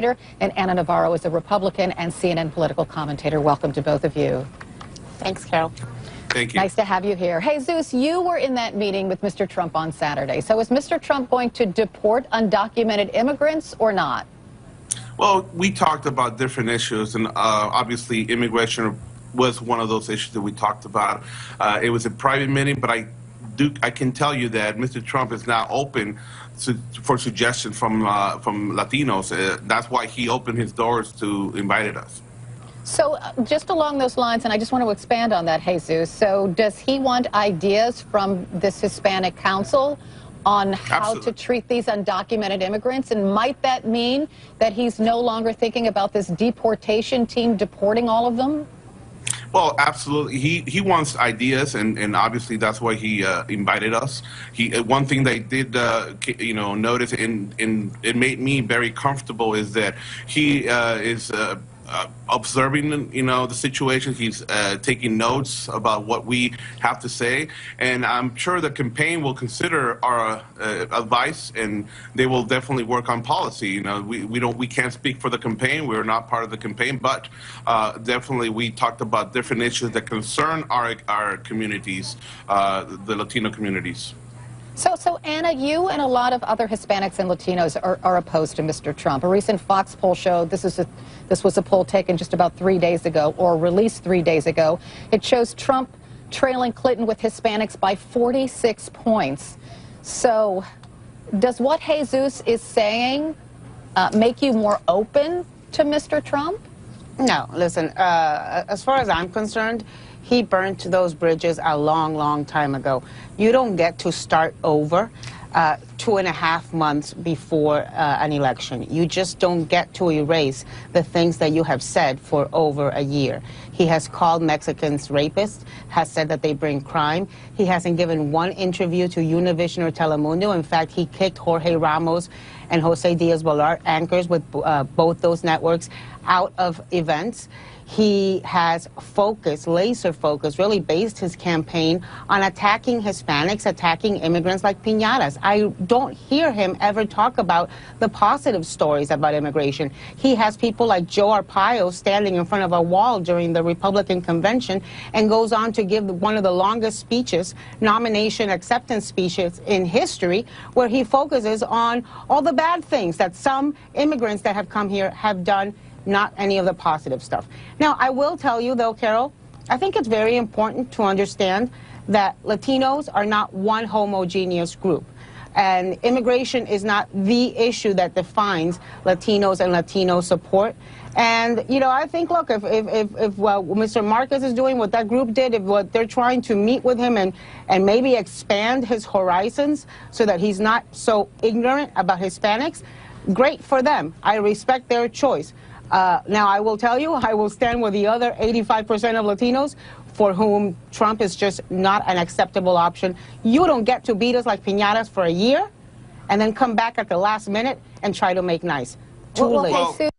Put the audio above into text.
and Ana Navarro is a Republican and CNN political commentator. Welcome to both of you. Thanks, Carol. Thank you. Nice to have you here. Jesus, you were in that meeting with Mr. Trump on Saturday. So is Mr. Trump going to deport undocumented immigrants or not? Well, we talked about different issues, and obviously immigration was one of those issues that we talked about. It was a private meeting, but I can tell you that Mr. Trump is now open for suggestions from Latinos. That's why he opened his doors to invited us. So just along those lines, and I just want to expand on that, Jesus, so does he want ideas from this Hispanic council on how to treat these undocumented immigrants? And might that mean that he's no longer thinking about this deportation team deporting all of them? Well, absolutely. He wants ideas, and obviously that's why he invited us. One thing that I did, notice, and it made me very comfortable, is that he is observing, the situation. He's taking notes about what we have to say, and I'm sure the campaign will consider our advice, and they will definitely work on policy. We can't speak for the campaign. We're not part of the campaign, but definitely we talked about different issues that concern our communities, the Latino communities. So Ana, you and a lot of other Hispanics and Latinos are opposed to Mr. Trump. A recent Fox poll showed, this was a poll taken just about 3 days ago, or released 3 days ago. It shows Trump trailing Clinton with Hispanics by 46 points. So does what Jesus is saying make you more open to Mr. Trump? No, listen, as far as I'm concerned, he burnt those bridges a long, long time ago. You don't get to start over 2.5 months before an election. You just don't get to erase the things that you have said for over a year. He has called Mexicans rapists, has said that they bring crime. He hasn't given one interview to Univision or Telemundo. In fact, he kicked Jorge Ramos and Jose Diaz-Balart, anchors with both those networks, out of events. He has focused, laser focused, really based his campaign on attacking Hispanics, attacking immigrants like piñatas. I don't hear him ever talk about the positive stories about immigration. He has people like Joe Arpaio standing in front of a wall during the Republican convention and goes on to give one of the longest speeches, nomination acceptance speeches in history, where he focuses on all the bad things that some immigrants that have come here have done, not any of the positive stuff. Now, I will tell you, though, Carol, I think it's very important to understand that Latinos are not one homogeneous group. And immigration is not the issue that defines Latinos and Latino support. And, I think, look, if Mr. Marquez is doing what that group did, if what they're trying to meet with him and maybe expand his horizons so that he's not so ignorant about Hispanics, great for them. I respect their choice. Now, I will tell you, I will stand with the other 85% of Latinos for whom Trump is just not an acceptable option. You don't get to beat us like piñatas for a year and then come back at the last minute and try to make nice. Too late.